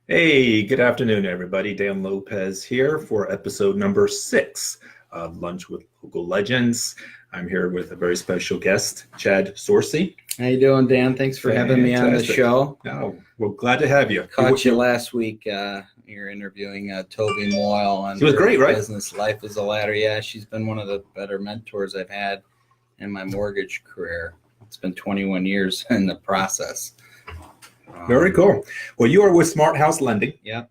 Hey, good afternoon, everybody. Dan Lopez here for episode number 6 of Lunch with Local Legends. I'm here with a very special guest, Chad Sorci. How you doing, Dan? Thanks for having me on the Fantastic. show. Oh, well, glad to have you. Caught you last week. You're interviewing Toby Moyle on She was great, right? Business Life is a Ladder. Yeah, she's been one of the better mentors I've had in my mortgage career. It's been 21 years in the process. Very cool. Well, you are with Smarthouse Lending. Yeah.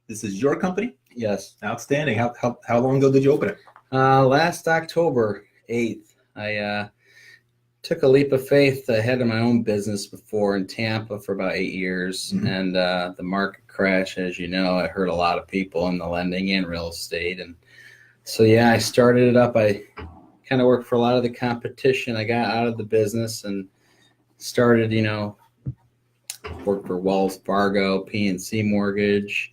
This is your company? Yes. Outstanding. How long ago did you open it? Last October 8th, I took a leap of faith. I had my own business before in Tampa for about 8 years, and the market crash, as you know, it hurt a lot of people in the lending and real estate. And so, yeah, I started it up. I kind of worked for a lot of the competition. I got out of the business and started, worked for Wells Fargo, PNC Mortgage,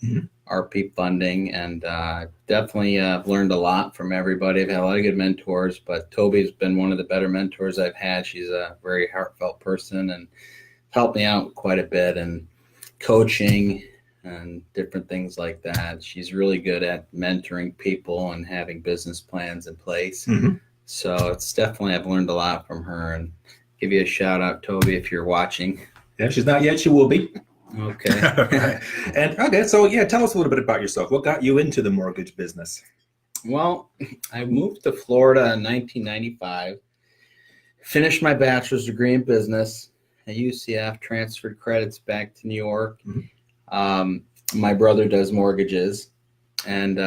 RP Funding, and definitely learned a lot from everybody. I've had a lot of good mentors, but Toby's been one of the better mentors I've had. She's a very heartfelt person and helped me out quite a bit in coaching and different things like that. She's really good at mentoring people and having business plans in place. So it's definitely, I've learned a lot from her, and give you a shout out, Toby, if you're watching. Yeah, she's not yet. She will be. Okay. So tell us a little bit about yourself. What got you into the mortgage business? Well, I moved to Florida in 1995, finished my bachelor's degree in business at UCF, transferred credits back to New York. My brother does mortgages. And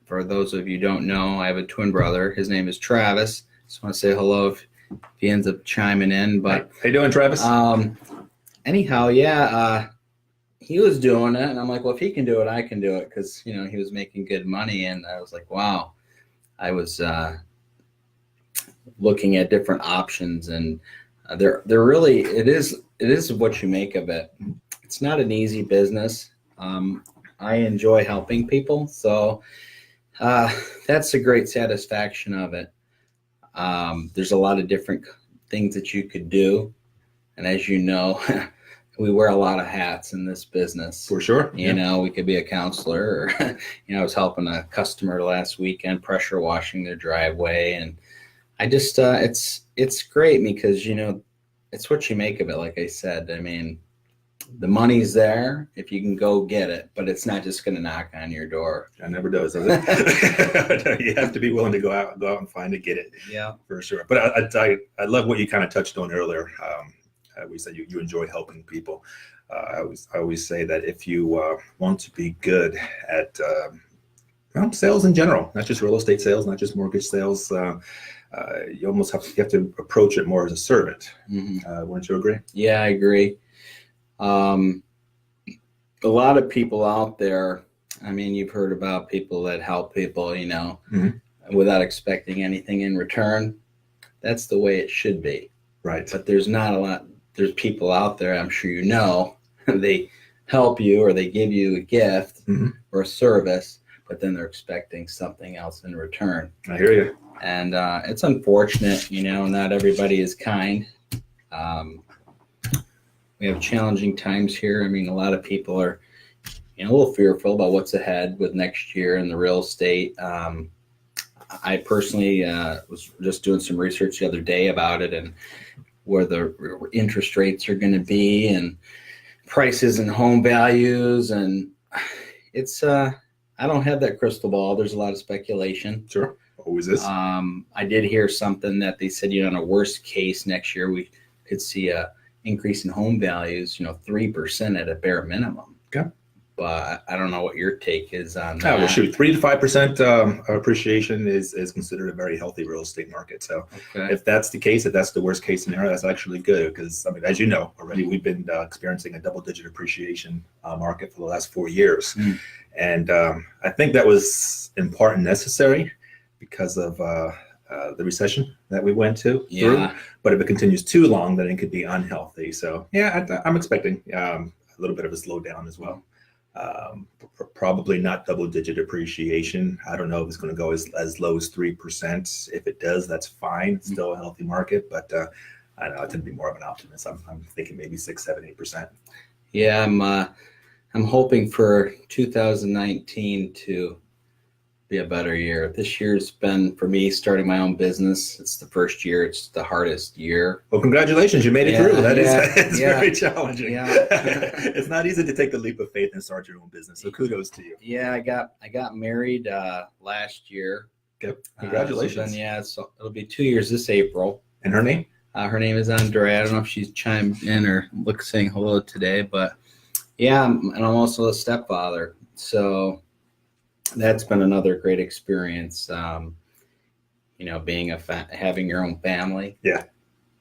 for those of you who don't know, I have a twin brother. His name is Travis. Just want to say hello if he ends up chiming in. But how you doing, Travis? Anyhow, he was doing it, and I'm like, well, if he can do it, I can do it, because he was making good money, and I was like, wow. I was looking at different options, and they're really it is what you make of it. It's not an easy business. I enjoy helping people, so that's a great satisfaction of it. There's a lot of different things that you could do. And as you know, we wear a lot of hats in this business. For sure. We could be a counselor, or, I was helping a customer last weekend, pressure washing their driveway. And I just, it's great because, it's what you make of it. Like I said, I mean, the money's there if you can go get it, but it's not just going to knock on your door. It never does it? You have to be willing to go out and find it, get it. Yeah, for sure. But I love what you kind of touched on earlier. We said you enjoy helping people. I always say that if you want to be good at sales in general, not just real estate sales, not just mortgage sales, you almost have to approach it more as a servant. Wouldn't you agree? Yeah, I agree. A lot of people out there, I mean, you've heard about people that help people, without expecting anything in return. That's the way it should be. Right. But there's people out there, I'm sure they help you or they give you a gift or a service, but then they're expecting something else in return. I hear you. And it's unfortunate, not everybody is kind. We have challenging times here. I mean, a lot of people are, a little fearful about what's ahead with next year in the real estate. I personally was just doing some research the other day about it and where the interest rates are going to be and prices and home values. And it's, I don't have that crystal ball. There's a lot of speculation. Sure. Always is. I did hear something that they said, in a worst case next year, we could see a increase in home values, 3% at a bare minimum. Okay. But I don't know what your take is on that. Well, shoot, 3 to 5% appreciation is considered a very healthy real estate market. So if that's the case, if that's the worst case scenario, that's actually good because, as you know already, we've been experiencing a double-digit appreciation market for the last 4 years. And I think that was in part necessary because of the recession that we went through. But if it continues too long, then it could be unhealthy. So, I'm expecting a little bit of a slowdown as well. Probably not double-digit appreciation. I don't know if it's going to go as low as 3%. If it does, that's fine. It's still a healthy market, but I don't know. I tend to be more of an optimist. I'm thinking maybe 6, 7, 8%. Yeah, I'm hoping for 2019 to be a better year. This year's been, for me, starting my own business. It's the first year. It's the hardest year. Well, congratulations. You made it through. That's yeah, very challenging. Yeah. It's not easy to take the leap of faith and start your own business. So kudos to you. Yeah, I got married last year. Yep. Congratulations. So it'll be 2 years this April. And her name? Her name is Andrea. I don't know if she's chimed in or saying hello today, but yeah, and I'm also a stepfather. So that's been another great experience. Being having your own family. Yeah.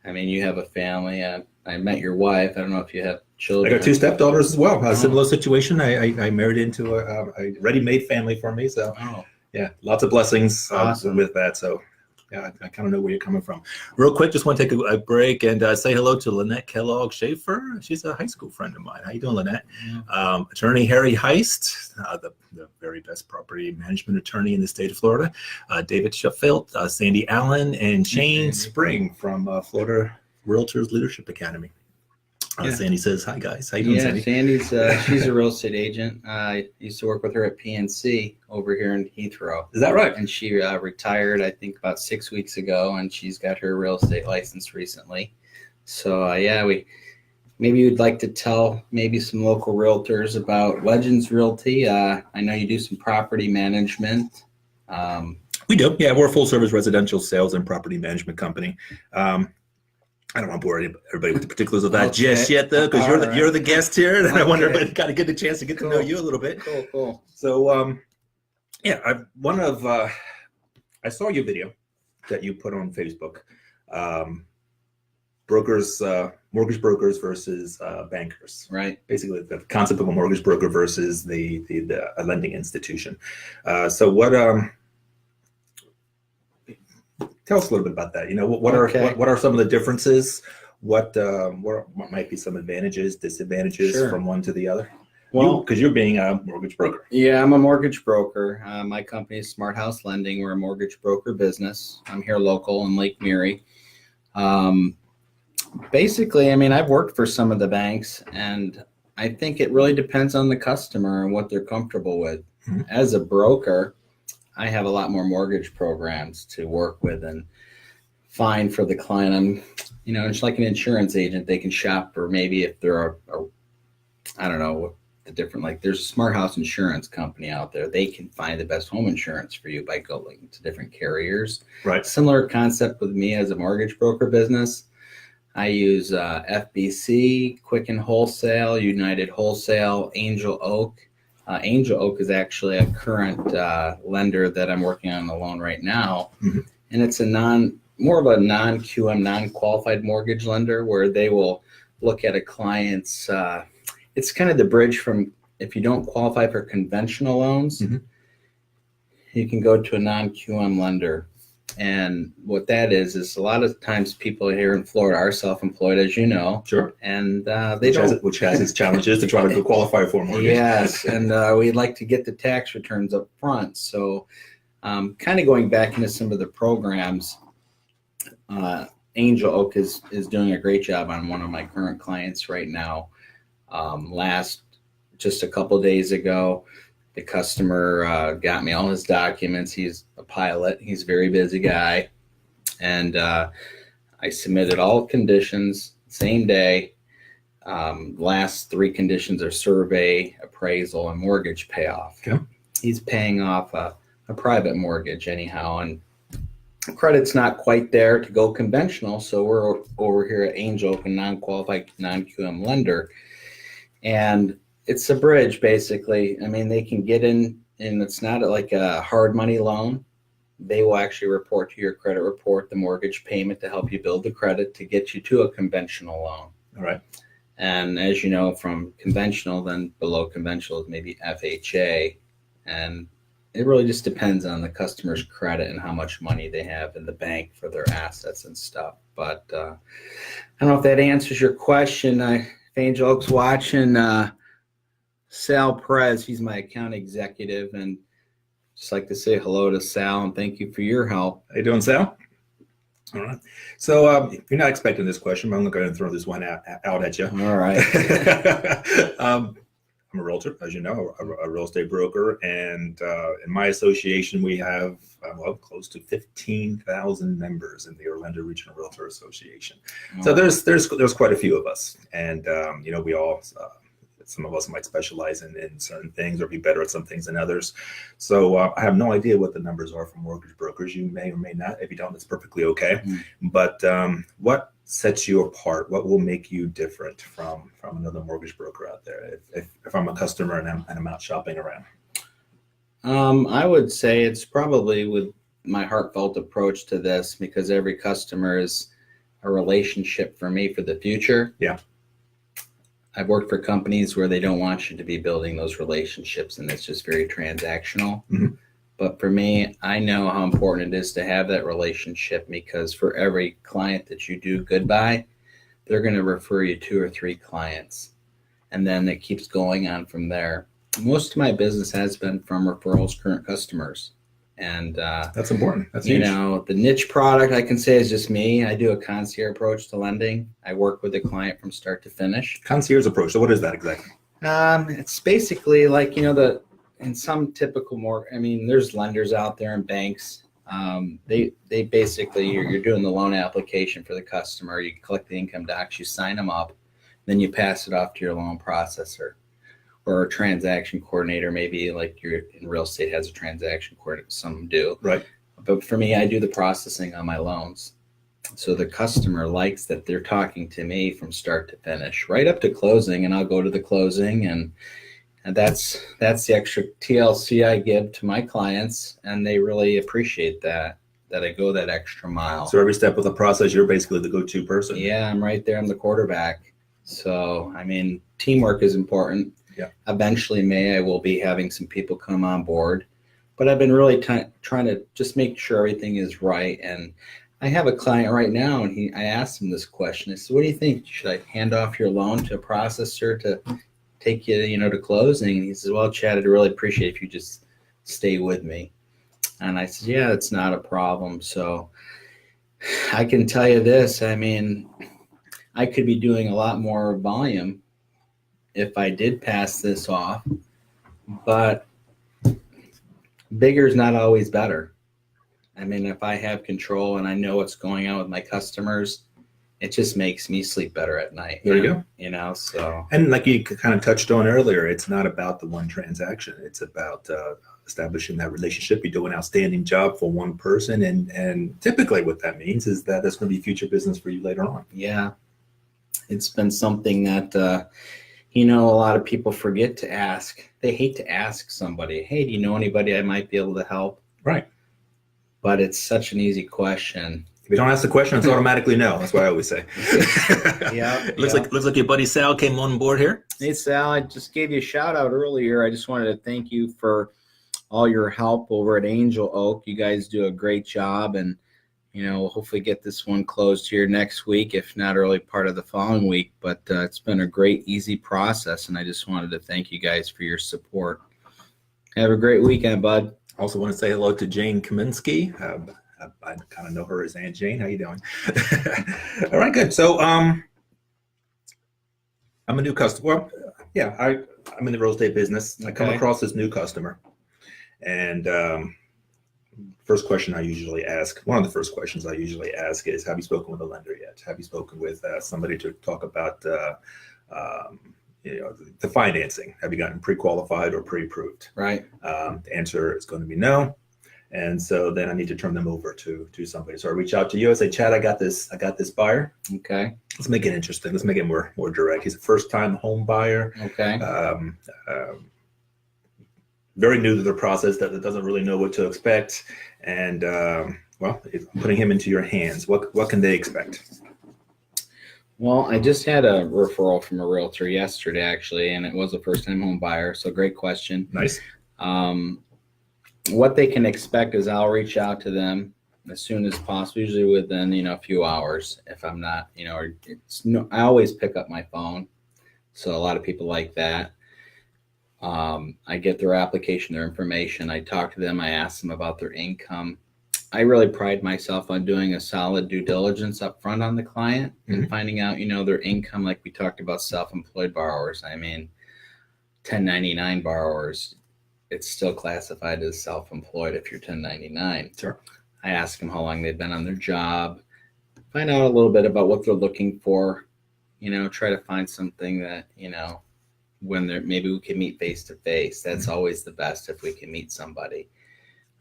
I mean, you have a family. I met your wife. I don't know if you have children. I got 2 stepdaughters as well. A similar situation. I married into a ready-made family for me. So yeah, lots of blessings with that. So yeah, I kind of know where you're coming from. Real quick, just want to take a break and say hello to Lynette Kellogg Schaefer. She's a high school friend of mine. How you doing, Lynette? Yeah. Attorney Harry Heist, the very best property management attorney in the state of Florida. David Sheffield, Sandy Allen, and Shane Spring from Florida Realtors Leadership Academy. Sandy says, hi, guys. How you doing, Sandy? Sandy's she's a real estate agent. I used to work with her at PNC over here in Heathrow. Is that right? And she retired, I think, about 6 weeks ago, and she's got her real estate license recently. So, maybe you'd like to tell maybe some local realtors about Legends Realty. I know you do some property management. We do. Yeah, we're a full-service residential sales and property management company. I don't want to bore everybody with the particulars of that just yet, though, because you're the guest here, and I want everybody to kind of get a chance to get to know you a little bit. Cool. So, I saw your video that you put on Facebook. Mortgage brokers versus bankers. Right. Basically, the concept of a mortgage broker versus a lending institution. So, what? Tell us a little bit about that. What are some of the differences? What might be some advantages, disadvantages from one to the other? Well, because you're being a mortgage broker. Yeah, I'm a mortgage broker. My company is Smarthouse Lending. We're a mortgage broker business. I'm here local in Lake Erie. Basically, I've worked for some of the banks, and I think it really depends on the customer and what they're comfortable with. Mm-hmm. As a broker, I have a lot more mortgage programs to work with and find for the client. It's like an insurance agent. They can shop, or maybe if there I don't know what the different, like there's a Smart House insurance company out there. They can find the best home insurance for you by going to different carriers. Right. Similar concept with me as a mortgage broker business. I use FBC, Quicken Wholesale, United Wholesale, Angel Oak. Angel Oak is actually a current lender that I'm working on a loan right now. Mm-hmm. And it's more of a non-QM, non-qualified mortgage lender where they will look at a client's, it's kind of the bridge from, if you don't qualify for conventional loans, mm-hmm. you can go to a non-QM lender. And what that is a lot of times people here in Florida are self-employed, as you know. Sure. And which has its challenges to try to qualify for a mortgage. Yes, and we'd like to get the tax returns up front. So kind of going back into some of the programs, Angel Oak is doing a great job on one of my current clients right now. Just a couple of days ago, the customer got me all his documents. He's a pilot. He's a very busy guy. And I submitted all conditions same day. Last 3 conditions are survey, appraisal, and mortgage payoff. Okay. He's paying off a private mortgage anyhow. And credit's not quite there to go conventional. So we're over here at Angel Oak, a non-qualified, non-QM lender. And it's a bridge, basically. They can get in, and it's not like a hard money loan. They will actually report to your credit report the mortgage payment to help you build the credit to get you to a conventional loan. All right. And as you know, from conventional, then below conventional is maybe FHA. And it really just depends on the customer's credit and how much money they have in the bank for their assets and stuff. But I don't know if that answers your question. If Angel Oak's watching, Sal Perez, he's my account executive, and just like to say hello to Sal and thank you for your help. How you doing, Sal? All right. So you're not expecting this question, but I'm going to go ahead and throw this one out at you. All right. I'm a realtor, as you know, a real estate broker, and in my association, we have close to 15,000 members in the Orlando Regional Realtor Association. Oh. So there's quite a few of us, and we all. Some of us might specialize in certain things or be better at some things than others. So I have no idea what the numbers are for mortgage brokers. You may or may not. If you don't, it's perfectly okay. Mm-hmm. But what sets you apart? What will make you different from another mortgage broker out there? If I'm a customer and I'm out shopping around, I would say it's probably with my heartfelt approach to this, because every customer is a relationship for me for the future. Yeah. I've worked for companies where they don't want you to be building those relationships, and it's just very transactional. Mm-hmm. But for me, I know how important it is to have that relationship, because for every client that you do good by, they're going to refer you 2 or 3 clients. And then it keeps going on from there. Most of my business has been from referrals, current customers. And that's important. That's huge. The niche product, I can say, is just me. I do a concierge approach to lending. I work with the client from start to finish. Concierge approach. So what is that exactly? It's basically like, in some typical there's lenders out there and banks. They basically, you're doing the loan application for the customer. You collect the income docs, you sign them up, then you pass it off to your loan processor. Or a transaction coordinator, maybe like you're in real estate has a transaction coordinator, some do. Right. But for me, I do the processing on my loans. So the customer likes that they're talking to me from start to finish, right up to closing, and I'll go to the closing, and that's the extra TLC I give to my clients, and they really appreciate that I go that extra mile. So every step of the process, you're basically the go-to person. Yeah, I'm right there. I'm the quarterback. So, teamwork is important. Yeah. Eventually, I will be having some people come on board, but I've been really trying to just make sure everything is right. And I have a client right now, and I asked him this question. I said, "What do you think? Should I hand off your loan to a processor to take you, to closing?" And he says, "Well, Chad, I'd really appreciate it if you just stay with me." And I said, "Yeah, it's not a problem." So I can tell you this. I could be doing a lot more volume if I did pass this off, but bigger is not always better. If I have control and I know what's going on with my customers, it just makes me sleep better at night. There you go. So. And like you kind of touched on earlier, it's not about the one transaction. It's about establishing that relationship. You do an outstanding job for one person, and typically what that means is that there's going to be future business for you later on. Yeah. It's been something that, a lot of people forget to ask. They hate to ask somebody, "Hey, do you know anybody I might be able to help?" Right. But it's such an easy question. If you don't ask the question, it's automatically no. That's what I always say. Yeah. Looks like your buddy Sal came on board here. Hey, Sal, I just gave you a shout out earlier. I just wanted to thank you for all your help over at Angel Oak. You guys do a great job, and we'll hopefully get this one closed here next week, if not early part of the following week. But it's been a great, easy process, and I just wanted to thank you guys for your support. Have a great weekend, bud. Also want to say hello to Jane Kaminsky. I kind of know her as Aunt Jane. How you doing? All right, good. So I'm a new customer. Well, yeah, I'm in the real estate business. Okay. I come across this new customer, and first question I usually ask, one of the first questions I usually ask is, have you spoken with a lender yet? Have you spoken with somebody to talk about the financing? Have you gotten pre-qualified or pre-approved? Right. The answer is going to be no. And so then I need to turn them over to somebody. So I reach out to you. I say, "Chad, I got this buyer." Okay. Let's make it interesting. Let's make it more direct. He's a first-time home buyer. Okay. Very new to the process, that doesn't really know what to expect. And putting him into your hands, what can they expect? Well, I just had a referral from a realtor yesterday, actually, and it was a first-time home buyer. So great question. Nice. What they can expect is I'll reach out to them as soon as possible, usually within, a few hours. If I'm not, I always pick up my phone. So a lot of people like that. I get their application, their information. I talk to them. I ask them about their income. I really pride myself on doing a solid due diligence up front on the client and finding out, their income, like we talked about self-employed borrowers. 1099 borrowers, it's still classified as self-employed if you're 1099. Sure. I ask them how long they've been on their job, find out a little bit about what they're looking for, try to find something that, when maybe we can meet face to face. That's always the best if we can meet somebody,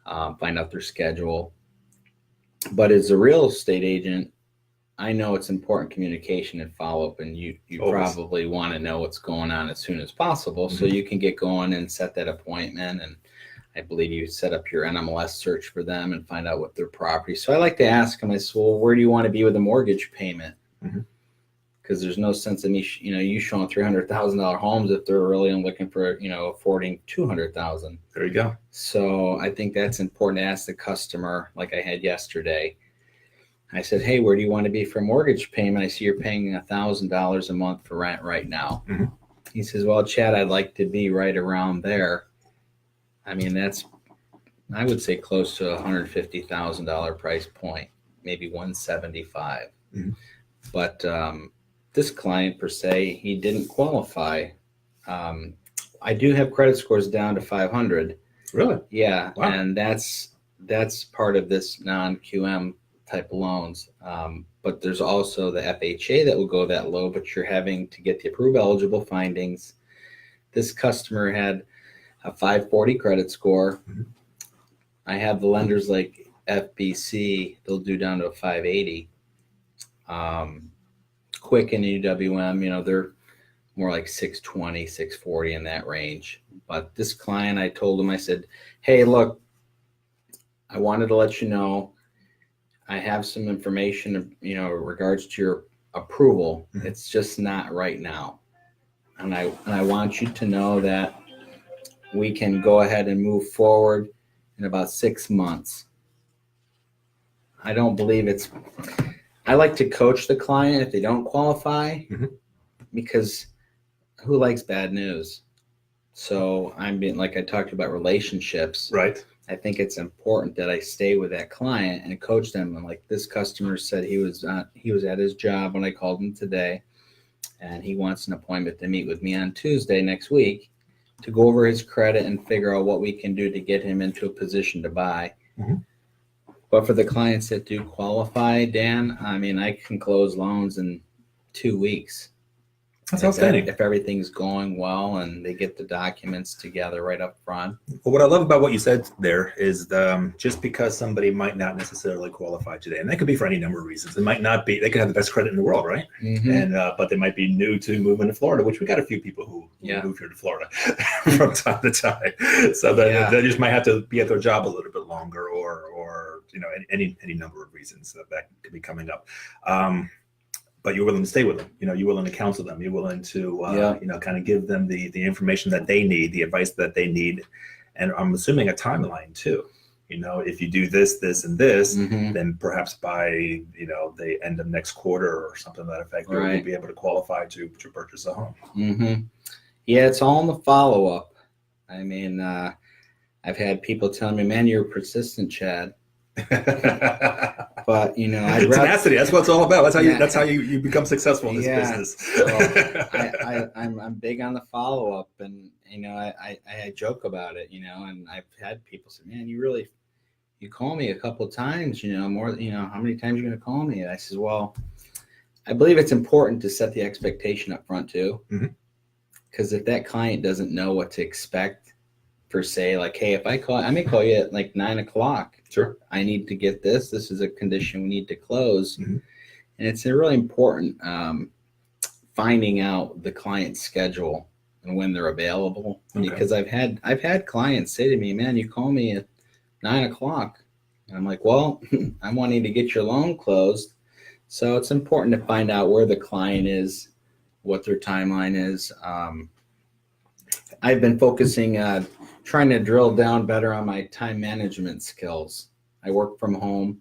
find out their schedule. But as a real estate agent, I know it's important communication and follow-up, and you probably want to know what's going on as soon as possible so you can get going and set that appointment. And I believe you set up your NMLS search for them and find out what their property. So I like to ask them, I said, well, where do you want to be with a mortgage payment? Because there's no sense in me, you showing $300,000 homes if they're really looking for, affording $200,000. There you go. So I think that's important to ask the customer, like I had yesterday. I said, hey, where do you want to be for mortgage payment? I see you're paying $1,000 a month for rent right now. He says, well, Chad, I'd like to be right around there. I mean, that's, I would say close to $150,000 price point, maybe 175. But this client per se, he didn't qualify. I do have credit scores down to 500. Really? Yeah. Wow. And that's part of this non-QM type of loans. But there's also the FHA that will go that low, but you're having to get the approved eligible findings. This customer had a 540 credit score. I have the lenders like FBC, they'll do down to a 580. Quick and UWM, they're more like 620, 640 in that range. But this client, I told him, I said, hey, look, I wanted to let you know I have some information, in regards to your approval. It's just not right now. And I want you to know that we can go ahead and move forward in about 6 months. I don't believe I like to coach the client if they don't qualify, because who likes bad news? So like I talked about relationships. Right. I think it's important that I stay with that client and coach them. And like this customer said, he was at his job when I called him today, and he wants an appointment to meet with me on Tuesday next week to go over his credit and figure out what we can do to get him into a position to buy. But for the clients that do qualify, Dan, I mean, I can close loans in 2 weeks. That's outstanding. If everything's going well and they get the documents together right up front. Well, what I love about what you said there is just because somebody might not necessarily qualify today, and that could be for any number of reasons. It might not be, they could have the best credit in the world, right? And but they might be new to moving to Florida, which we got a few people who move here to Florida from time to time. So they just might have to be at their job a little bit longer, or any number of reasons that could be coming up. But you're willing to stay with them, you're willing to counsel them, you're willing to, kind of give them the information that they need, the advice that they need. And I'm assuming a timeline too. If you do this, this, and this, then perhaps by, the end of next quarter or something to that effect, you'll be able to qualify to purchase a home. Yeah, it's all in the follow-up. I mean, I've had people tell me, man, you're persistent, Chad. But tenacity, that's what it's all about. That's how you become successful in this business. So I'm big on the follow-up, and I joke about it, and I've had people say, man, you call me a couple of times, more, how many times are you going to call me? And I says, well, I believe it's important to set the expectation up front too, because if that client doesn't know what to expect, per se, like, hey, if I may call you at like 9 o'clock. Sure. I need to get this. This is a condition we need to close. And it's really important finding out the client's schedule and when they're available. Because I've had clients say to me, man, you call me at 9 o'clock. And I'm like, well, I'm wanting to get your loan closed. So it's important to find out where the client is, what their timeline is. I've been focusing trying to drill down better on my time management skills. I work from home,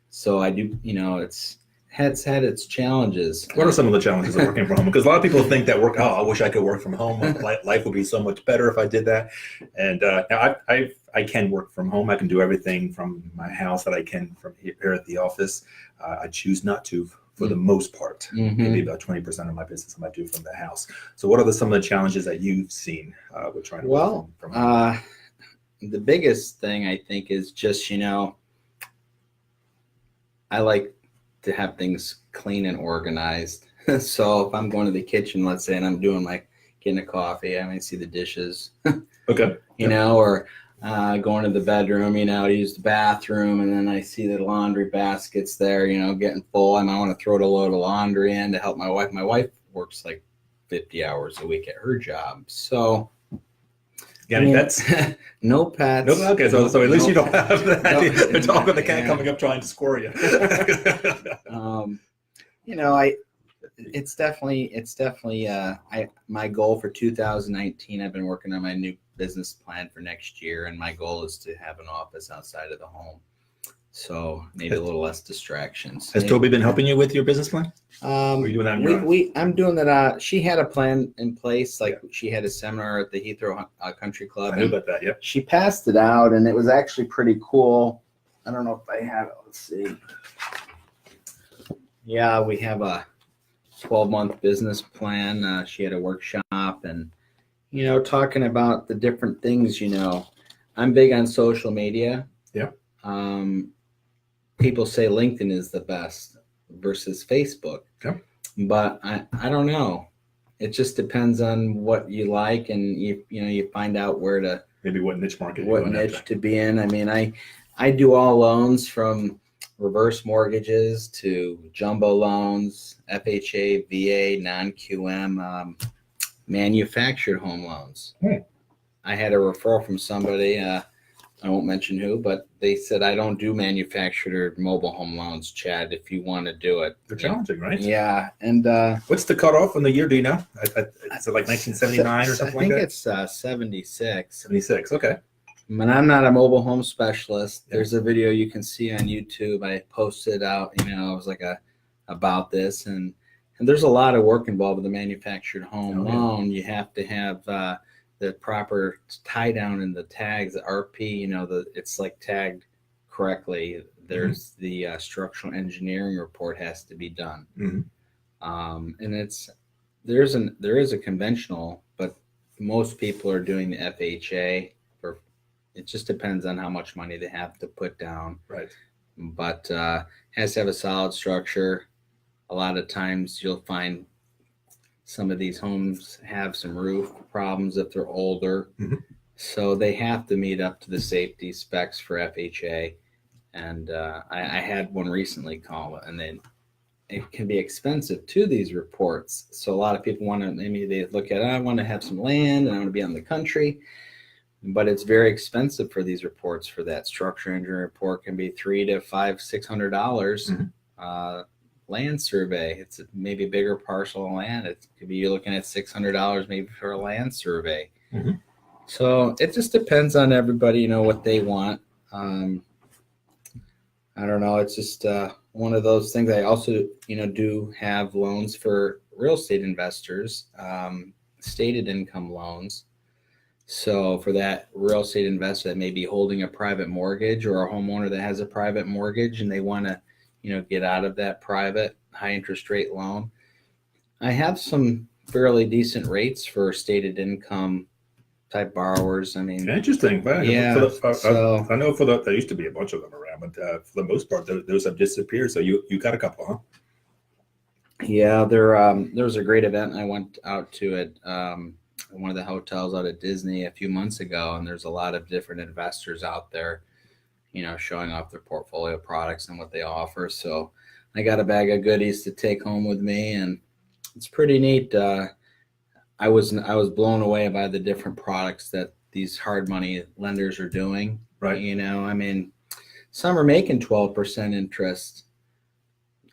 so I do, it's had its challenges. What are some of the challenges of working from home? Because a lot of people think that I wish I could work from home. Life would be so much better if I did that. And now I can work from home. I can do everything from my house that I can from here at the office. I choose not to for the most part. Maybe about 20% of my business I might do from the house. So what are some of the challenges that you've seen with trying to work from home? The biggest thing I think is just, I like to have things clean and organized. So if I'm going to the kitchen, let's say, and I'm doing getting a coffee, I might see the dishes. Okay. Or going to the bedroom, to use the bathroom, and then I see the laundry baskets there, getting full, and I want to throw a load of laundry in to help my wife. My wife works like 50 hours a week at her job, so. Yeah, pets? No pets. No, okay, so at least you don't have the dog or the cat Yeah. coming up trying to score you. It's definitely my goal for 2019. I've been working on my new business plan for next year, and my goal is to have an office outside of the home, so maybe a little less distractions. Has Toby been helping you with your business plan? Are you doing that on your own? I'm doing that. She had a plan in place, she had a seminar at the Heathrow Country Club. I knew about that. Yeah. She passed it out, and it was actually pretty cool. I don't know if I have it. Let's see. Yeah, we have a 12-month business plan. She had a workshop, and talking about the different things. I'm big on social media. Yeah. People say LinkedIn is the best versus Facebook. Yeah. But I don't know. It just depends on what you like, and you find out where to maybe what niche market to be in. I mean, I do all loans from reverse mortgages to jumbo loans, FHA, VA, non-QM, manufactured home loans. I had a referral from somebody, I won't mention who, but they said, I don't do manufactured or mobile home loans, Chad, if you want to do it. They're challenging, right? Yeah. And what's the cutoff in the year? Do you know? Is it like 1979 or something like that? I think it's 76. 76, okay. And I'm not a mobile home specialist. There's a video you can see on YouTube. I posted out, it was about this, and there's a lot of work involved with the manufactured home loan. You have to have the proper tie down in the tags, the RP, it's tagged correctly. There's the structural engineering report has to be done. And there is a conventional, but most people are doing the FHA. It just depends on how much money they have to put down. Right. But has to have a solid structure. A lot of times you'll find some of these homes have some roof problems if they're older. So they have to meet up to the safety specs for FHA. And I had one recently call, and then it can be expensive too, these reports. So a lot of people they look at, I want to have some land and I want to be on the country. But it's very expensive for these reports. For that structure engineering report can be $300 to $600. Land survey, it's maybe a bigger parcel of land. It could be you're looking at $600 maybe for a land survey. So it just depends on everybody, what they want. I don't know. It's just one of those things. I also, do have loans for real estate investors, stated income loans. So for that real estate investor that may be holding a private mortgage, or a homeowner that has a private mortgage and they want to, get out of that private high interest rate loan, I have some fairly decent rates for stated income type borrowers. I mean, interesting. Well, yeah. I know there used to be a bunch of them around, but for the most part, those have disappeared. So you got a couple, huh? Yeah, there was a great event I went out to at one of the hotels out at Disney a few months ago, and there's a lot of different investors out there, showing off their portfolio products and what they offer. So I got a bag of goodies to take home with me, and it's pretty neat. I was blown away by the different products that these hard money lenders are doing. Right. I mean, some are making 12%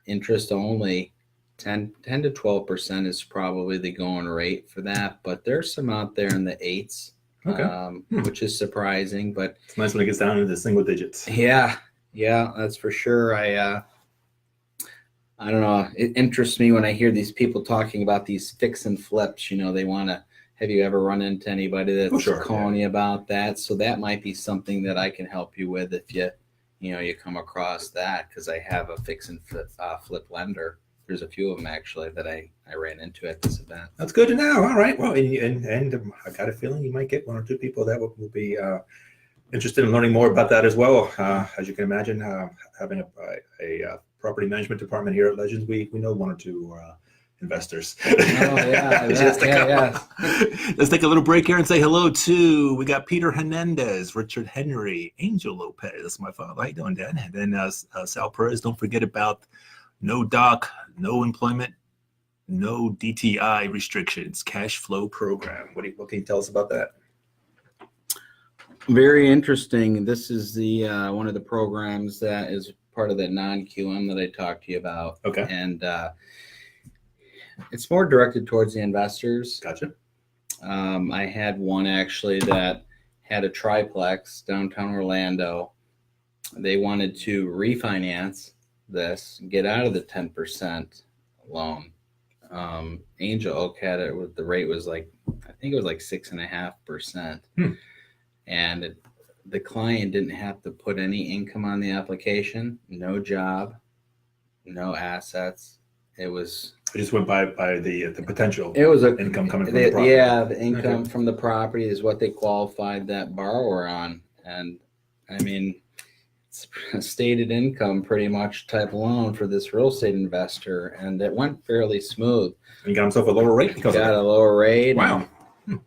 interest only. 10 to 12% is probably the going rate for that, but there's some out there in the 8s, which is surprising. But it's nice when it gets down into the single digits. Yeah, that's for sure. I don't know. It interests me when I hear these people talking about these fix and flips. They want to. Have you ever run into anybody that's calling you about that? So that might be something that I can help you with if you come across that, because I have a fix and flip lender. there's a few of them actually that I ran into at this event. That's good to know. All right. Well, and I got a feeling you might get one or two people that will be interested in learning more about that as well. As you can imagine, having a property management department here at Legends, we know one or two investors. Oh, yeah. Let's take a little break here and say hello to, we got Peter Hernandez, Richard Henry, Angel Lopez. That's my father. How you doing, Dad? And then Sal Perez. Don't forget about no doc, no employment, no DTI restrictions, cash flow program. What can you tell us about that? Very interesting. This is the one of the programs that is part of the non-QM that I talked to you about. Okay. And it's more directed towards the investors. Gotcha. I had one actually that had a triplex downtown Orlando. They wanted to refinance this, get out of the 10% loan. Angel Oak had it with the rate was like, I think it was like 6.5%. And the client didn't have to put any income on the application, no job, no assets. It just went by the potential. It was income coming from the property. Yeah, the income from the property is what they qualified that borrower on. And I mean, it's a stated income pretty much type loan for this real estate investor, and it went fairly smooth. And he got himself a lower rate because got a lower rate. Wow.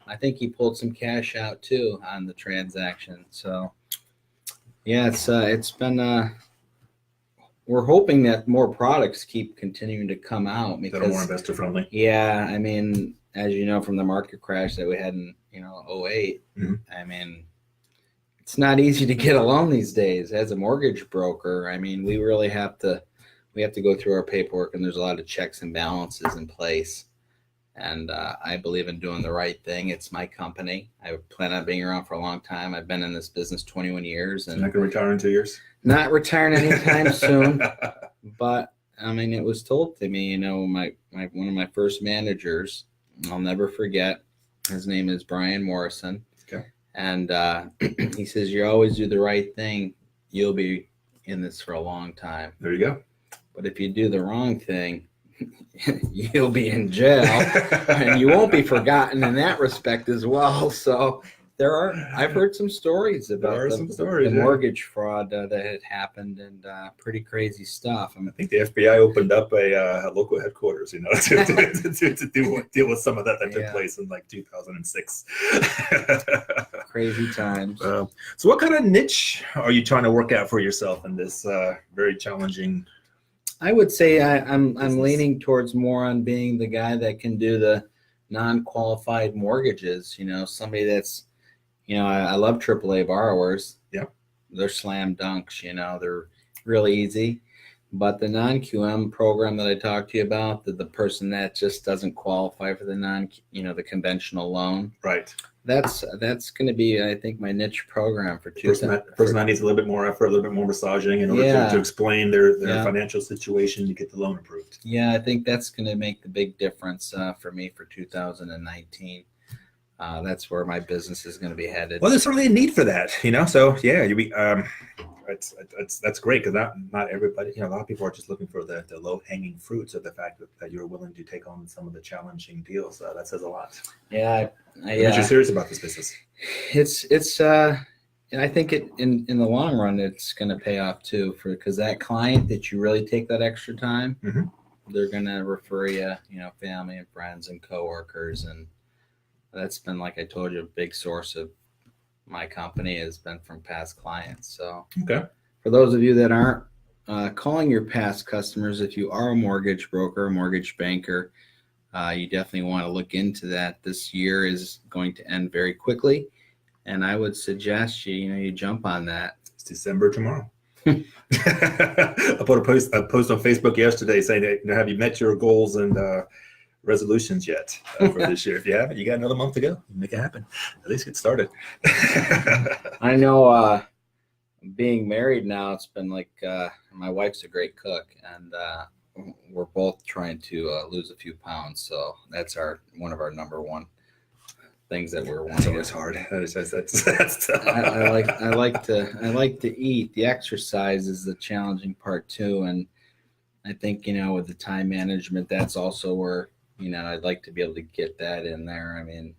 I think he pulled some cash out too on the transaction. So yeah, it's been we're hoping that more products keep continuing to come out because that are more investor friendly. Yeah, I mean, as you know from the market crash that we had in 2008, I mean, it's not easy to get a loan these days. As a mortgage broker, I mean, we really have to go through our paperwork, and there's a lot of checks and balances in place. And I believe in doing the right thing. It's my company. I plan on being around for a long time. I've been in this business 21 years. And not going to retire in 2 years? Not retiring anytime soon. But, I mean, it was told to me, one of my first managers, I'll never forget, his name is Brian Morrison. Okay. And he says, you always do the right thing, you'll be in this for a long time. There you go. But if you do the wrong thing, you'll be in jail, and you won't be forgotten in that respect as well. So I've heard some stories about the mortgage fraud that had happened, and pretty crazy stuff. I think the FBI opened up a local headquarters, to deal with some of that took place in like 2006. Crazy times. So what kind of niche are you trying to work out for yourself in this very challenging? I would say I'm leaning towards more on being the guy that can do the non-qualified mortgages. Somebody that's, I love AAA borrowers. Yeah, they're slam dunks. They're really easy. But the non-QM program that I talked to you about, the person that just doesn't qualify for the the conventional loan. Right. That's going to be, I think, my niche program for person that needs a little bit more effort, a little bit more massaging in order to explain their financial situation to get the loan approved. Yeah, I think that's going to make the big difference for me for 2019. That's where my business is going to be headed. Well, there's certainly a need for that, So yeah, that's great because not everybody, a lot of people are just looking for the low hanging fruits of the fact that you're willing to take on some of the challenging deals. That says a lot. Yeah, you're serious about this business. It's and I think in the long run it's going to pay off too, because that client that you really take that extra time, they're going to refer you, family and friends and coworkers, and that's been, like I told you, a big source of my company has been from past clients. So okay, for those of you that aren't calling your past customers, if you are a mortgage broker, a mortgage banker, you definitely want to look into that. This year is going to end very quickly, and I would suggest you jump on that. It's December tomorrow. I put a post on Facebook yesterday saying, have you met your goals and resolutions yet for this year? If you haven't, you got another month to go. Make it happen. At least get started. I know being married now, it's been like my wife's a great cook, and we're both trying to lose a few pounds. So that's one of our number one things that we're wanting. That's always hard. That's I like to eat. The exercise is the challenging part too, and I think, with the time management, that's also where, I'd like to be able to get that in there. I mean,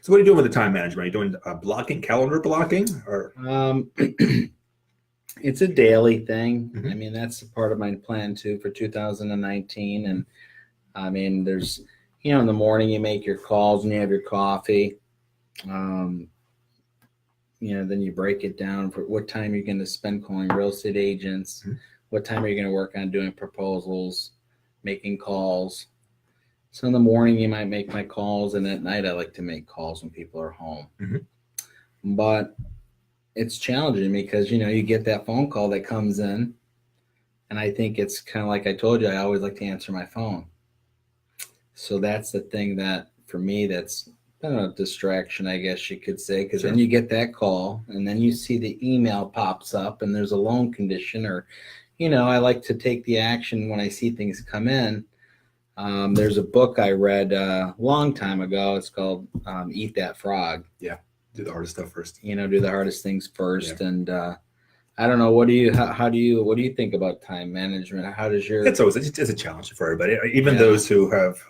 so what are you doing with the time management? Are you doing blocking, calendar blocking, or? It's a daily thing. Mm-hmm. I mean, that's a part of my plan too for 2019. And I mean, there's, in the morning you make your calls and you have your coffee. Then you break it down for what time you're going to spend calling real estate agents, mm-hmm. what time are you going to work on doing proposals, making calls. So in the morning you might make my calls, and at night I like to make calls when people are home. Mm-hmm. But it's challenging because, you get that phone call that comes in, and I think it's kind of like I told you, I always like to answer my phone. So that's the thing that for me, that's a distraction, I guess you could say, because then you get that call and then you see the email pops up and there's a loan condition, or, I like to take the action when I see things come in. There's a book I read a long time ago. It's called Eat That Frog. Yeah. Do the hardest stuff first. Do the hardest things first. Yeah. And I don't know. What do you think about time management? How does your? It's a challenge for everybody. Even those who have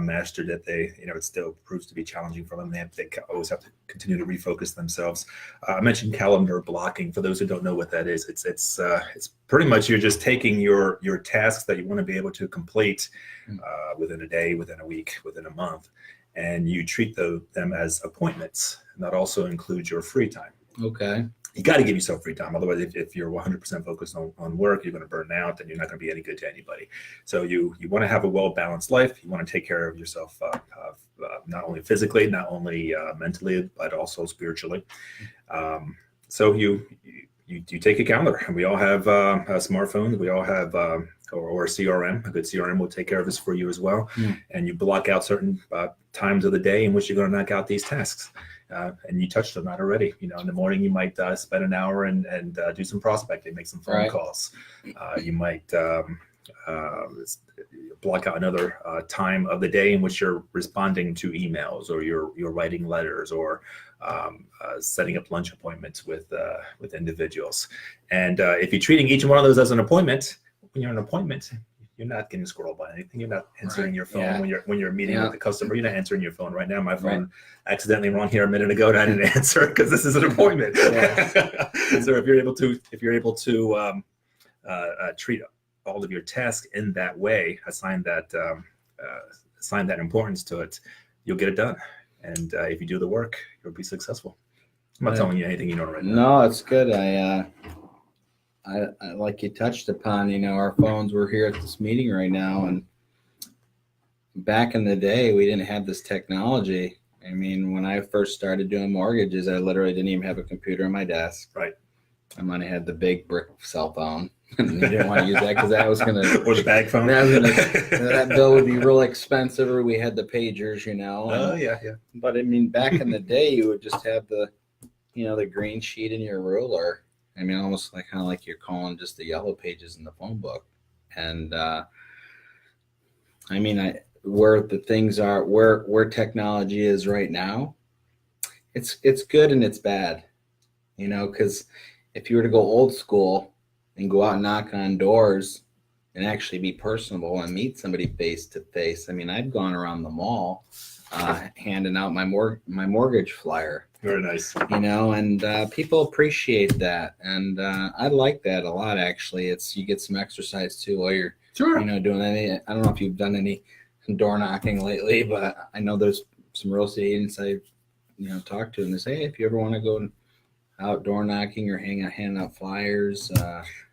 mastered it, it still proves to be challenging for them. They always have to continue to refocus themselves. I mentioned calendar blocking. For those who don't know what that is, it's pretty much you're just taking your tasks that you want to be able to complete within a day, within a week, within a month, and you treat them as appointments. And that also includes your free time. Okay. You got to give yourself free time. Otherwise, if you're 100% focused on work, you're going to burn out and you're not going to be any good to anybody. So you want to have a well-balanced life. You want to take care of yourself, not only physically, not only mentally, but also spiritually. So you take a calendar, and we all have smartphones. We all have or a CRM. A good CRM will take care of this for you as well. And you block out certain times of the day in which you're going to knock out these tasks. And you touched on that already. In the morning you might spend an hour and do some prospecting, make some phone calls. You might block out another time of the day in which you're responding to emails, or you're writing letters, or setting up lunch appointments with individuals. And if you're treating each one of those as an appointment, when you're an appointment, you're not getting scrolled by anything. You're not answering your phone when you're meeting with the customer. You're not answering your phone right now. My phone accidentally rang here a minute ago, and I didn't answer because this is an appointment. So if you're able to treat all of your tasks in that way, assign that importance to it, you'll get it done. And if you do the work, you'll be successful. I'm not telling you anything you don't already know. No, it's good. I like you touched upon, our phones. We're here at this meeting right now, and back in the day, we didn't have this technology. I mean, when I first started doing mortgages, I literally didn't even have a computer on my desk. Right. I might have had the big brick cell phone. And you didn't want to use that because that was going to... Or the bag phone. That bill would be real expensive, or we had the pagers, Oh, yeah. But, I mean, back in the day, you would just have the green sheet in your ruler. I mean, almost kind of like you're calling just the yellow pages in the phone book. And I mean, where the things are, where technology is right now, it's good and it's bad, because if you were to go old school and go out and knock on doors and actually be personable and meet somebody face to face. I mean, I've gone around the mall handing out my mortgage flyer. Very nice. And people appreciate that. And I like that a lot, actually. You get some exercise too while you're, doing any. I don't know if you've done any door knocking lately, but I know there's some real estate agents I've, talked to, and they say, hey, if you ever want to go outdoor knocking or handing out flyers.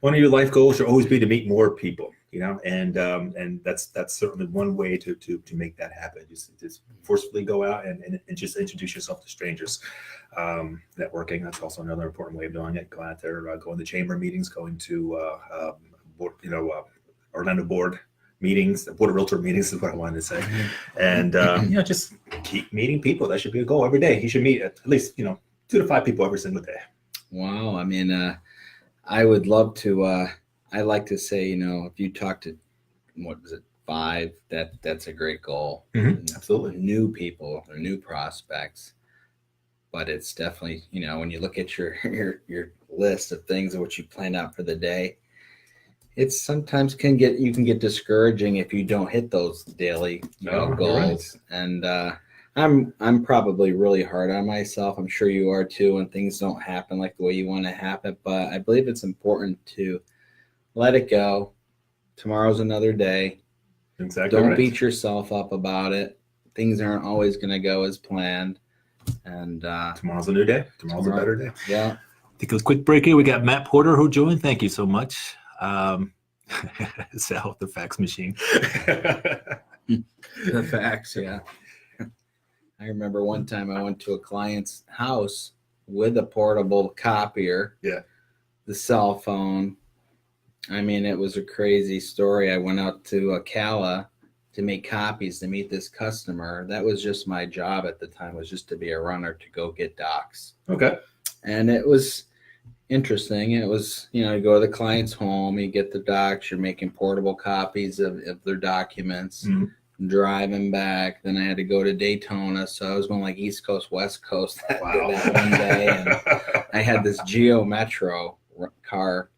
One of your life goals should always be to meet more people, and that's certainly one way to make that happen. Just forcefully go out and just introduce yourself to strangers. Networking, that's also another important way of doing it. Go out there, going to chamber meetings, going to Orlando board meetings, board of realtor meetings is what I wanted to say. And just keep meeting people. That should be a goal every day. You should meet at least 2 to 5 people every single day. Wow. I mean, I would love to, I like to say, if you talk to, 5, that's a great goal. Mm-hmm. Absolutely. New people or new prospects. But it's definitely, when you look at your list of things of what you planned out for the day, It sometimes can get discouraging if you don't hit those daily goals. Right. And I'm probably really hard on myself. I'm sure you are too when things don't happen like the way you want to happen. But I believe it's important to let it go. Tomorrow's another day. Exactly. Don't beat yourself up about it. Things aren't always going to go as planned. And tomorrow's a new day. Tomorrow's a better day. Yeah. Take a quick break here. We got Matt Porter who joined. Thank you so much. Sal, the fax machine. The fax, yeah. I remember one time I went to a client's house with a portable copier. Yeah. The cell phone. I mean, it was a crazy story. I went out to Ocala to make copies to meet this customer. That was just my job at the time, was just to be a runner to go get docs. Okay. And it was interesting. It was, you go to the client's home, you get the docs, you're making portable copies of their documents, driving back. Then I had to go to Daytona. So I was going like East Coast, West Coast that one day. And I had this Geo Metro car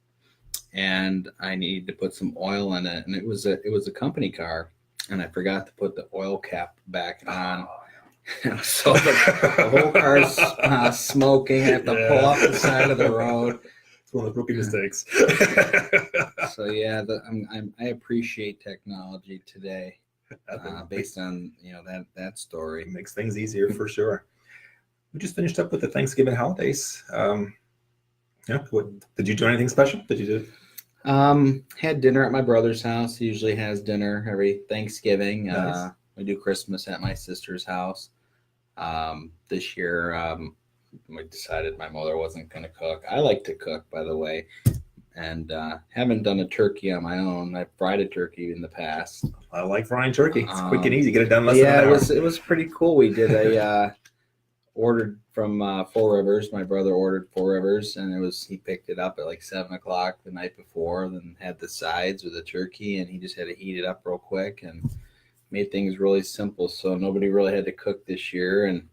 and I needed to put some oil in it. And it was a company car. And I forgot to put the oil cap back on. So the whole car's smoking. I have to pull off the side of the road. It's one of the rookie mistakes. So yeah, I appreciate technology today, based on that story. It makes things easier for sure. We just finished up with the Thanksgiving holidays. Did you do anything special? Did you do? Had dinner at my brother's house. He usually has dinner every Thanksgiving. Nice. We do Christmas at my sister's house. This year, we decided my mother wasn't going to cook. I like to cook, by the way, and haven't done a turkey on my own. I've fried a turkey in the past. I like frying turkey. It's quick and easy. Get it done less than an hour. It was pretty cool. We did ordered from Four Rivers. My brother ordered Four Rivers, and he picked it up at like 7:00 the night before. Then had the sides with the turkey, and he just had to heat it up real quick and made things really simple. So nobody really had to cook this year, and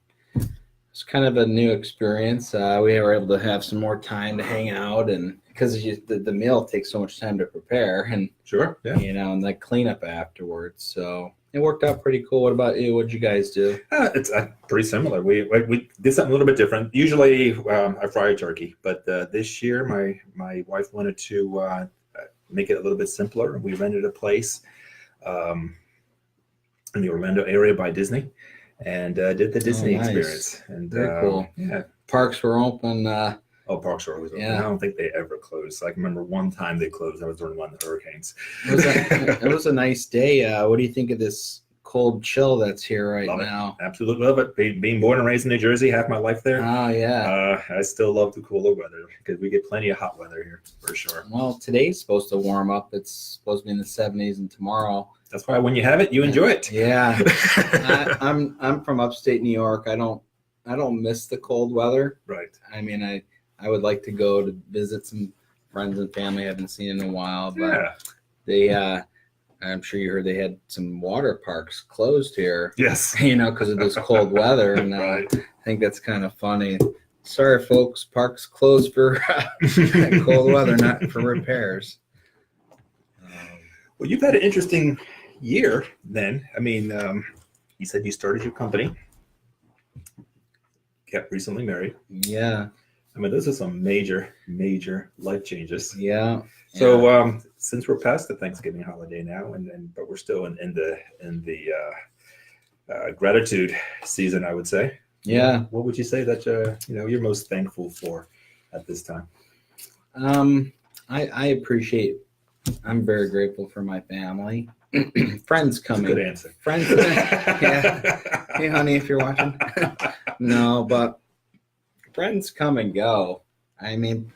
it's kind of a new experience. We were able to have some more time to hang out, and because the meal takes so much time to prepare, and sure, yeah, and the cleanup afterwards. So it worked out pretty cool. What about you? What'd you guys do? It's pretty similar. We did something a little bit different. Usually I fry a turkey, but this year my wife wanted to make it a little bit simpler. We rented a place in the Orlando area by Disney and did the Disney experience. And very cool. Yeah. Parks were open. Parks are always open. Yeah. I don't think they ever closed. I can remember one time they closed. That was during one of the hurricanes. It was a nice day. What do you think of this cold chill that's here right now? Absolutely love it. Being born and raised in New Jersey, half my life there. Oh, yeah. I still love the cooler weather because we get plenty of hot weather here for sure. Well, today's supposed to warm up. It's supposed to be in the 70s, and tomorrow. That's why when you have it, you enjoy it. Yeah. I'm from upstate New York. I don't miss the cold weather. Right. I mean, I would like to go to visit some friends and family I haven't seen in a while, but they I'm sure you heard they had some water parks closed here. Yes. Because of this cold weather, and right. I think that's kind of funny. Sorry, folks, parks closed for cold weather, not for repairs. Well, you've had an interesting year then. I mean, you said you started your company, got recently married. Yeah. I mean, those are some major life changes. Yeah. So since we're past the Thanksgiving holiday now, but we're still in the gratitude season, I would say. Yeah. What would you say that you're most thankful for at this time? I appreciate. I'm very grateful for my family. Friends coming. That's a good answer. Friends. Yeah. Hey, honey, if you're watching. No, but friends come and go. I mean,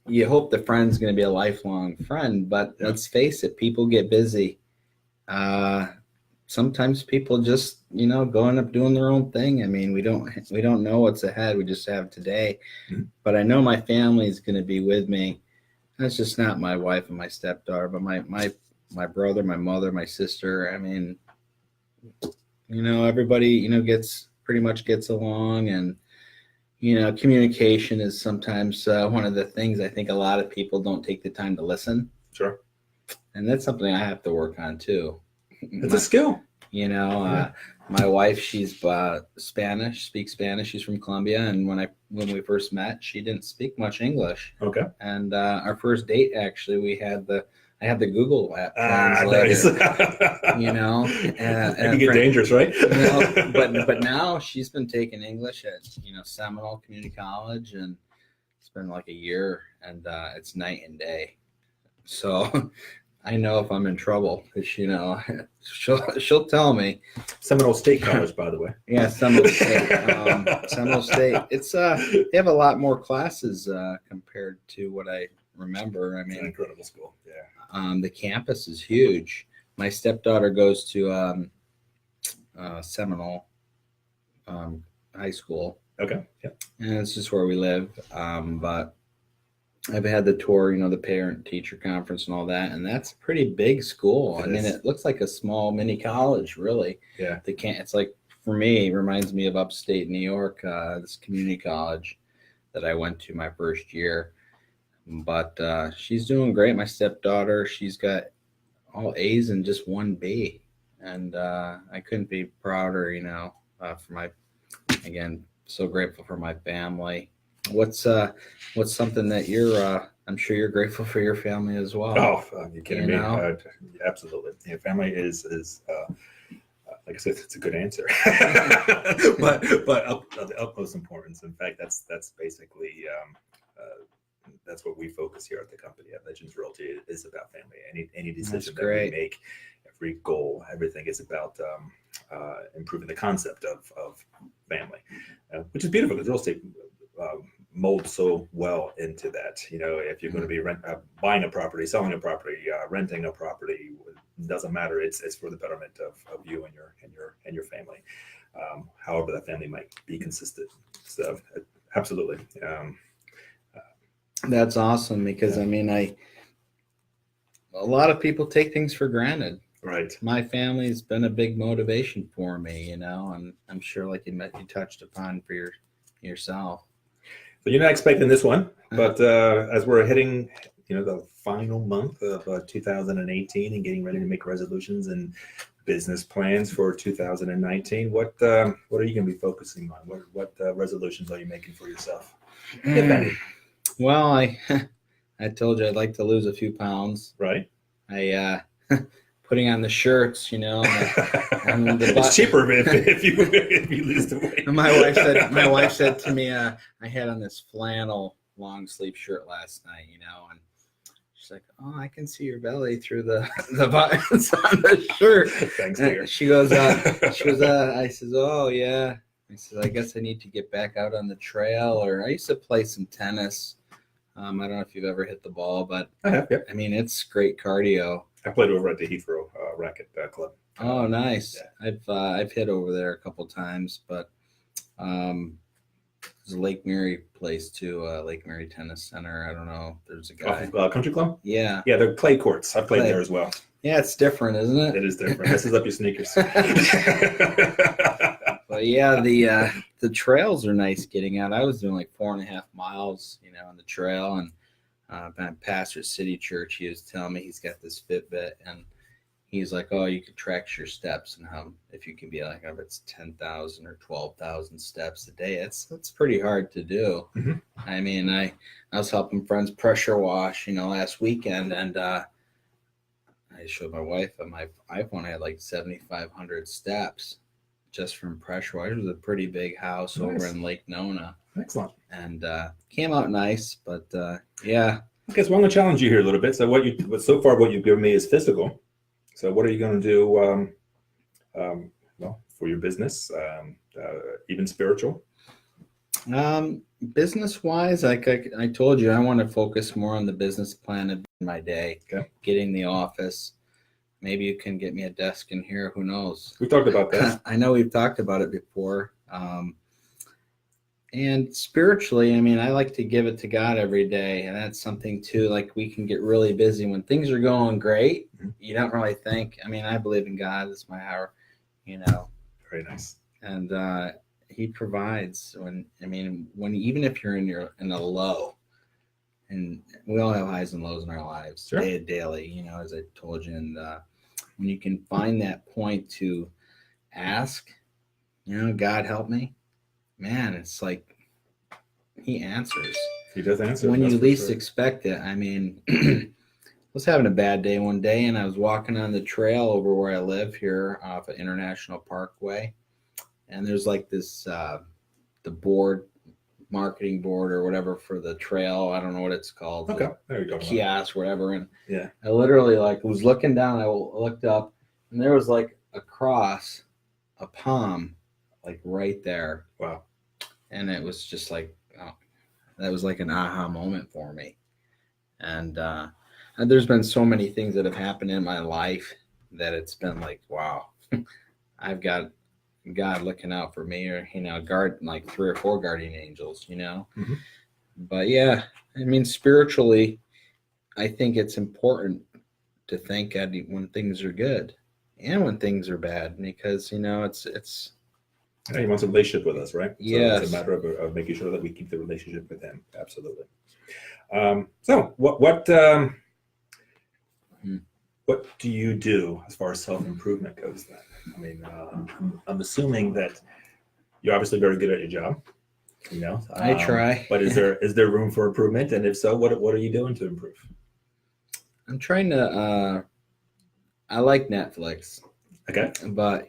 you hope the friend's going to be a lifelong friend, but let's face it, people get busy. Sometimes people just, go end up doing their own thing. I mean, we don't know what's ahead. We just have today. Mm-hmm. But I know my family is going to be with me. That's just not my wife and my stepdaughter, but my brother, my mother, my sister. I mean, everybody, pretty much gets along, and communication is sometimes one of the things I think a lot of people don't take the time to listen. Sure. And that's something I have to work on too. It's a skill. My wife, she's Spanish, speaks Spanish. She's from Colombia, and when we first met, she didn't speak much English. Okay. And our first date, actually, I had the Google app Nice. translator. That can get dangerous, right? But now she's been taking English at Seminole Community College, and it's been like a year, and it's night and day. So I know if I'm in trouble, because she'll tell me. Seminole State College, by the way. Yeah, Seminole State. Seminole State. It's they have a lot more classes compared to what I remember. I mean, it's an incredible school. Yeah. The campus is huge. My stepdaughter goes to Seminole High School. Okay. Yeah. And it's just where we live. But I've had the tour, the parent-teacher conference and all that, and that's a pretty big school. It looks like a small mini college, really. Yeah. It's like, for me, it reminds me of upstate New York, this community college that I went to my first year. But she's doing great. My stepdaughter, she's got all A's and just one B. And I couldn't be prouder, again, so grateful for my family. What's something that I'm sure you're grateful for your family as well? Oh, you kidding me? Absolutely. Yeah, family is like I said, it's a good answer, but of the utmost importance. In fact, that's basically that's what we focus here at the company at Legends Realty. It is about family. Any decision that we make, every goal, everything is about improving the concept of family, which is beautiful because real estate molds so well into that. If you're going to be buying a property, selling a property, renting a property, doesn't matter. It's for the betterment of you and your family. However, that family might be consistent. So, absolutely. That's awesome because a lot of people take things for granted. Right. My family's been a big motivation for me, and I'm sure, like you touched upon for yourself. So you're not expecting this one, but as we're hitting, the final month of 2018 and getting ready to make resolutions and business plans for 2019, what are you going to be focusing on? What resolutions are you making for yourself? Well, I told you I'd like to lose a few pounds. Right. I putting on the shirts, and it's cheaper if you lose the weight. My wife said to me, I had on this flannel long sleeve shirt last night, and she's like, "Oh, I can see your belly through the buttons on the shirt." Thanks, dear. She goes, I says, "Oh yeah." I said, "I guess I need to get back out on the trail." Or I used to play some tennis. I don't know if you've ever hit the ball, but I have. Yeah. It's great cardio. I played over at the Heathrow Racket Club. Oh, nice. Yeah. I've hit over there a couple times, but there's a Lake Mary place too, Lake Mary Tennis Center. I don't know. There's a guy. Country Club? Yeah. Yeah, they're clay courts. I played there as well. Yeah, it's different, isn't it? It is different. Messes up your sneakers. But yeah, the trails are nice getting out. I was doing like 4.5 miles, on the trail, and pastor at City Church, he was telling me he's got this Fitbit, and he's like, "Oh, you could track your steps and how if you can be like if it's 10,000 or 12,000 steps a day. It's pretty hard to do." Mm-hmm. I was helping friends pressure wash, last weekend, and I showed my wife on my iPhone. I had like 7,500 steps just from pressure wash. It was a pretty big house over in Lake Nona. Excellent. And came out nice, but yeah. Okay, so I'm going to challenge you here a little bit. So so far what you've given me is physical. So what are you going to do for your business, even spiritual? Business-wise, like I told you, I want to focus more on the business plan of my day, getting the office. Maybe you can get me a desk in here. Who knows? We talked about that. I know we've talked about it before. And spiritually, I like to give it to God every day. And that's something too, like we can get really busy when things are going great. Mm-hmm. You don't really think, I believe in God. It's my heart, Very nice. And he provides when even if you're in a low, and we all have highs and lows in our lives, Sure. daily, as I told you, and when you can find that point to ask, God help me, man, it's like he answers. He does answer when you least expect it. I was having a bad day one day, and I was walking on the trail over where I live here off of International Parkway, and there's like this the marketing board or whatever for the trail. I don't know what it's called. Okay, there you go. Kiosk, whatever. And yeah, I literally was looking down. I looked up, and there was like a cross, a palm, like right there. Wow. And it was just like, that was like an aha moment for me. And there's been so many things that have happened in my life that it's been like, wow, I've got God looking out for me, or guard, like 3 or 4 guardian angels, Mm-hmm. But yeah, spiritually, I think it's important to thank God when things are good and when things are bad, because it's he wants a relationship with us, right? Yes. So it's a matter of making sure that we keep the relationship with him. Absolutely. So what do you do as far as self-improvement goes then? I'm assuming that you're obviously very good at your job. I try. But is there room for improvement? And if so, what are you doing to improve? I'm trying to I like Netflix. Okay. But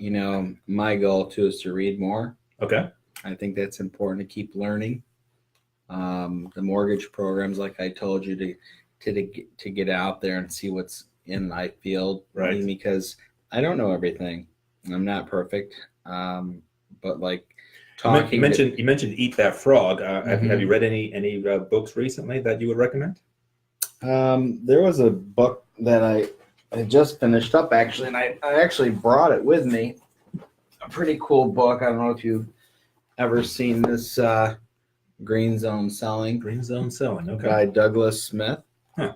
my goal too is to read more. Okay. I think that's important to keep learning. The mortgage programs, like I told you, to get out there and see what's in my field, right? Because I don't know everything. I'm not perfect, but like talking. You mentioned Eat That Frog. Mm-hmm. Have you read any books recently that you would recommend? There was a book that I just finished up actually, and I actually brought it with me. A pretty cool book. I don't know if you've ever seen this. Green Zone Selling. Green Zone Selling, okay. By Douglas Smith. Huh.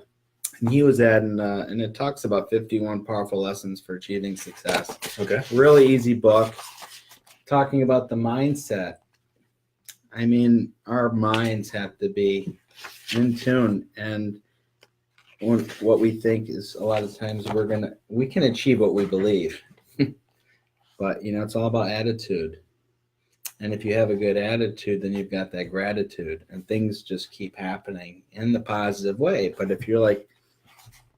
And he was adding, and it talks about 51 powerful lessons for achieving success. Okay. Really easy book. Talking about the mindset. Our minds have to be in tune, and what we think is a lot of times we can achieve what we believe. But, it's all about attitude. And if you have a good attitude, then you've got that gratitude, and things just keep happening in the positive way. But if you're like,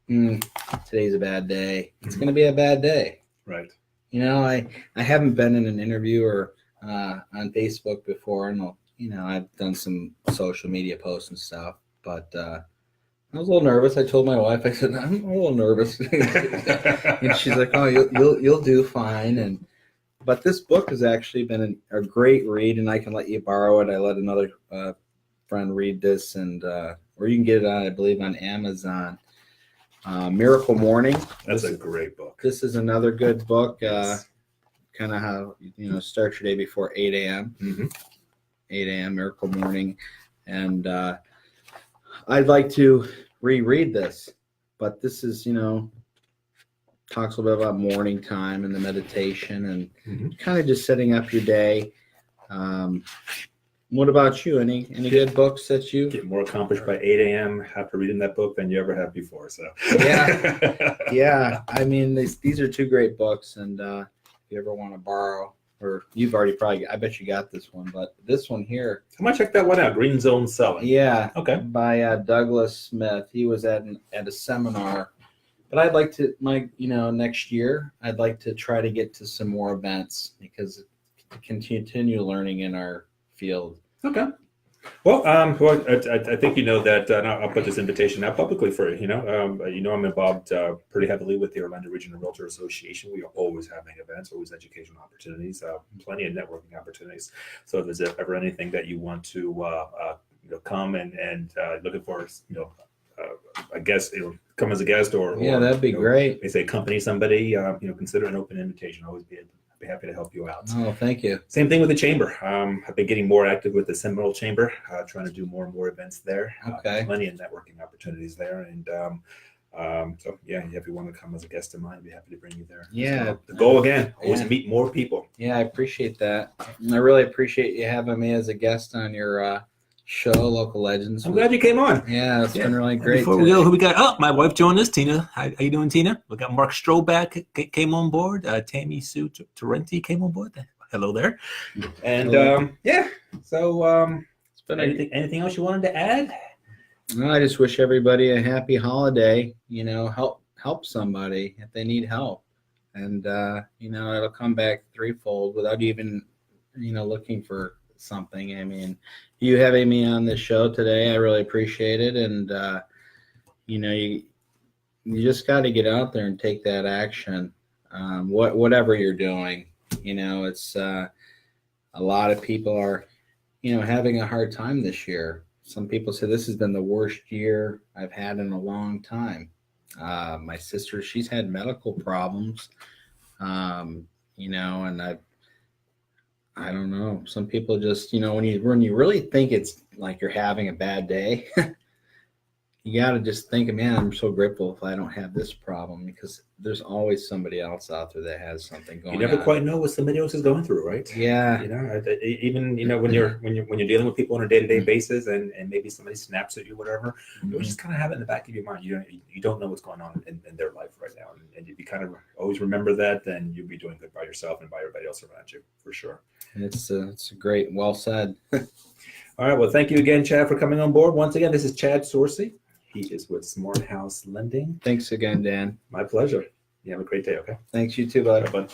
today's a bad day, it's going to be a bad day. Right. I haven't been in an interview or on Facebook before, and I've done some social media posts and stuff, but I was a little nervous. I told my wife, I said, I'm a little nervous. And she's like, oh, you'll do fine. But this book has actually been a great read, and I can let you borrow it. I let another friend read this, and or you can get it I believe, on Amazon. Miracle Morning. That's a great book. This is another good book. Yes. Kind of how start your day before 8 a.m. Mm-hmm. 8 a.m. Miracle Morning, and I'd like to reread this, but this is talks a little bit about morning time and the meditation and kind of just setting up your day. What about you? Any good books that you get more accomplished by 8 a.m. after reading that book than you ever have before? So yeah. These are 2 great books, and if you ever want to borrow, or you've already I bet you got this one, but this one here, I might check that one out. Green Zone Selling. Yeah. Okay. By Douglas Smith. He was at a seminar. But I'd like to, next year, I'd like to try to get to some more events, because to continue learning in our field. Okay. Well, I think that, and I'll put this invitation out publicly for you. I'm involved pretty heavily with the Orlando Regional Realtor Association. We are always having events, always educational opportunities, plenty of networking opportunities. So if there's ever anything that you want to come and looking for, I guess come as a guest or that'd be great. They say accompany somebody. Consider an open invitation. Always be happy to help you out. Oh, thank you. Same thing with the chamber. I've been getting more active with the Seminole Chamber, trying to do more and more events there. Okay. Plenty of networking opportunities there, and So yeah, if you want to come as a guest of mine, I'd be happy to bring you there. Yeah. So the goal again, always Yeah. meet more people. Yeah, I appreciate that. I really appreciate you having me as a guest on your show, Local Legends. I'm glad you came on. Yeah, it's been really And great. before we go, who we got? Oh, my wife joined us, Tina. How you doing, Tina? We got Mark Stroback came on board. Tammy Sue Torrenti came on board. Hello there. And yeah, so It's been anything else you wanted to add? No, I just wish everybody a happy holiday. Help somebody if they need help, and it'll come back threefold without even looking for something. I mean, you having me on this show today, I really appreciate it, and you just got to get out there and take that action. Whatever you're doing, it's a lot of people are having a hard time this year. Some people say this has been the worst year I've had in a long time. My sister, she's had medical problems, and I don't know. Some people just, when you really think it's like you're having a bad day, you got to just think, man, I'm so grateful if I don't have this problem, because there's always somebody else out there that has something going on. You never quite know what somebody else is going through, right? Yeah. Even when you're dealing with people on a day-to-day basis, and maybe somebody snaps at you, whatever, you just kind of have it in the back of your mind. You don't know what's going on in their life right now, and if you kind of always remember that, then you'll be doing good by yourself and by everybody else around you, for sure. It's great. Well said. All right. Well, thank you again, Chad, for coming on board. Once again, this is Chad Sorci. He is with Smarthouse Lending. Thanks again, Dan. My pleasure. You have a great day, okay? Thanks, you too, bud. Bye, bud.